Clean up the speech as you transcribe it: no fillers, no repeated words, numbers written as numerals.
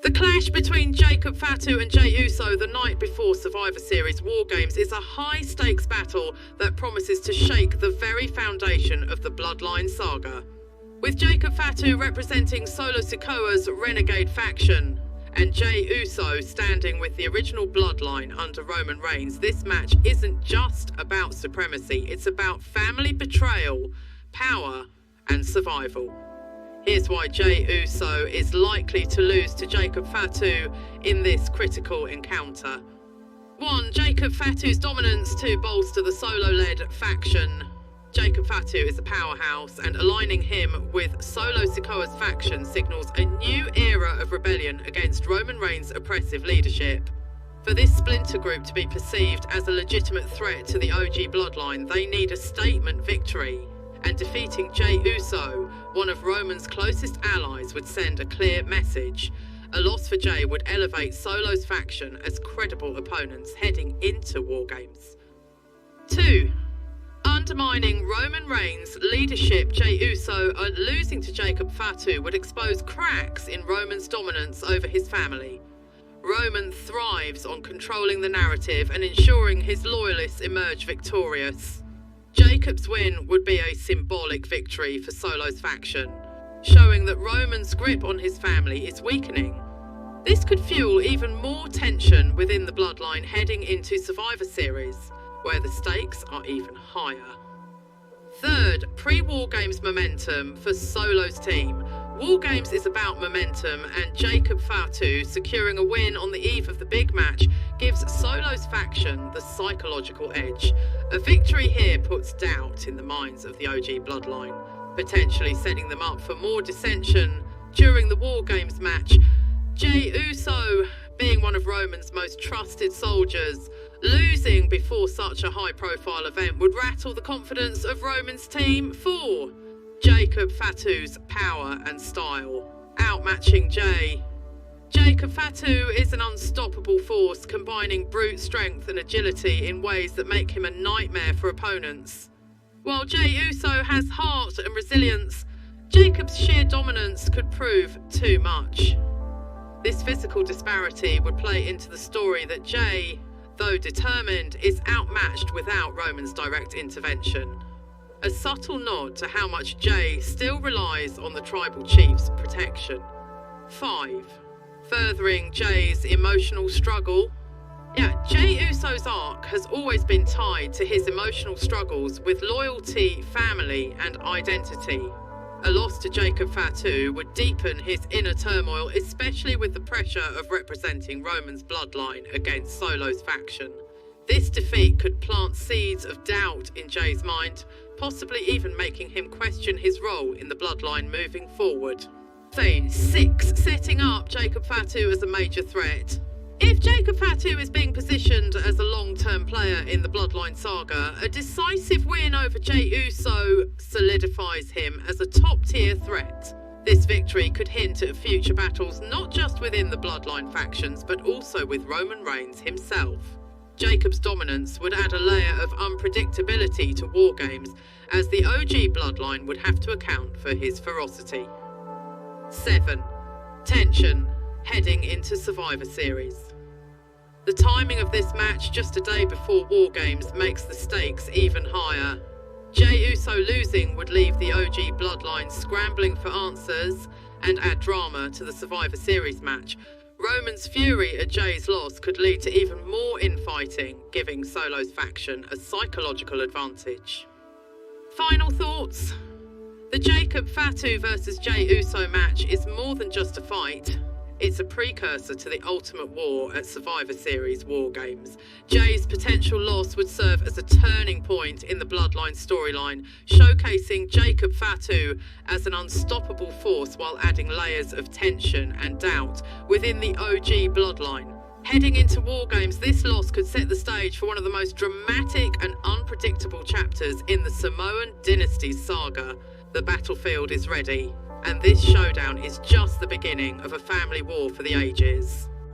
The clash between Jacob Fatu and Jay Uso the night before Survivor Series War Games is a high-stakes battle that promises to shake the very foundation of the Bloodline saga. With Jacob Fatu representing Solo Sikoa's renegade faction, and Jay Uso standing with the original Bloodline under Roman Reigns, this match isn't just about supremacy, it's about family betrayal, power, and survival. Here's why Jay Uso is likely to lose to Jacob Fatu in this critical encounter. 1. Jacob Fatu's dominance to bolster the Solo-led faction. Jacob Fatu is a powerhouse, and aligning him with Solo Sikoa's faction signals a new era of rebellion against Roman Reigns' oppressive leadership. For this splinter group to be perceived as a legitimate threat to the OG Bloodline, they need a statement victory. And defeating Jay Uso, one of Roman's closest allies, would send a clear message. A loss for Jay would elevate Solo's faction as credible opponents heading into War Games. 2. Undermining Roman Reigns' leadership, Jay Uso losing to Jacob Fatu would expose cracks in Roman's dominance over his family. Roman thrives on controlling the narrative and ensuring his loyalists emerge victorious. Jacob's win would be a symbolic victory for Solo's faction, showing that Roman's grip on his family is weakening. This could fuel even more tension within the Bloodline heading into Survivor Series, where the stakes are even higher. 3. Pre-War Games momentum for Solo's team. War Games is about momentum, and Jacob Fatu securing a win on the eve of the big match gives Solo's faction the psychological edge. A victory here puts doubt in the minds of the OG Bloodline, potentially setting them up for more dissension during the War Games match. Jay Uso, being one of Roman's most trusted soldiers, losing before such a high-profile event would rattle the confidence of Roman's team. 4. Jacob Fatu's power and style, outmatching Jay. Jacob Fatu is an unstoppable force, combining brute strength and agility in ways that make him a nightmare for opponents. While Jay Uso has heart and resilience, Jacob's sheer dominance could prove too much. This physical disparity would play into the story that Jay, though determined, is outmatched without Roman's direct intervention. A subtle nod to how much Jay still relies on the tribal chief's protection. 5. Furthering Jay's emotional struggle. Jay Uso's arc has always been tied to his emotional struggles with loyalty, family, and identity. A loss to Jacob Fatu would deepen his inner turmoil, especially with the pressure of representing Roman's bloodline against Solo's faction. This defeat could plant seeds of doubt in Jay's mind, possibly even making him question his role in the bloodline moving forward. 6. Setting up Jacob Fatu as a major threat. If Jacob Fatu is being positioned as a long-term player in the Bloodline saga, a decisive win over Jay Uso solidifies him as a top-tier threat. This victory could hint at future battles not just within the Bloodline factions, but also with Roman Reigns himself. Jacob's dominance would add a layer of unpredictability to War Games, as the OG Bloodline would have to account for his ferocity. 7. Tension heading into Survivor Series. The timing of this match just a day before War Games makes the stakes even higher. Jay Uso losing would leave the OG Bloodline scrambling for answers and add drama to the Survivor Series match. Roman's fury at Jay's loss could lead to even more infighting, giving Solo's faction a psychological advantage. Final thoughts? The Jacob Fatu versus Jay Uso match is more than just a fight. It's a precursor to the ultimate war at Survivor Series War Games. Jay's potential loss would serve as a turning point in the Bloodline storyline, showcasing Jacob Fatu as an unstoppable force while adding layers of tension and doubt within the OG Bloodline. Heading into War Games, this loss could set the stage for one of the most dramatic and unpredictable chapters in the Samoan Dynasty's saga. The battlefield is ready, and this showdown is just the beginning of a family war for the ages.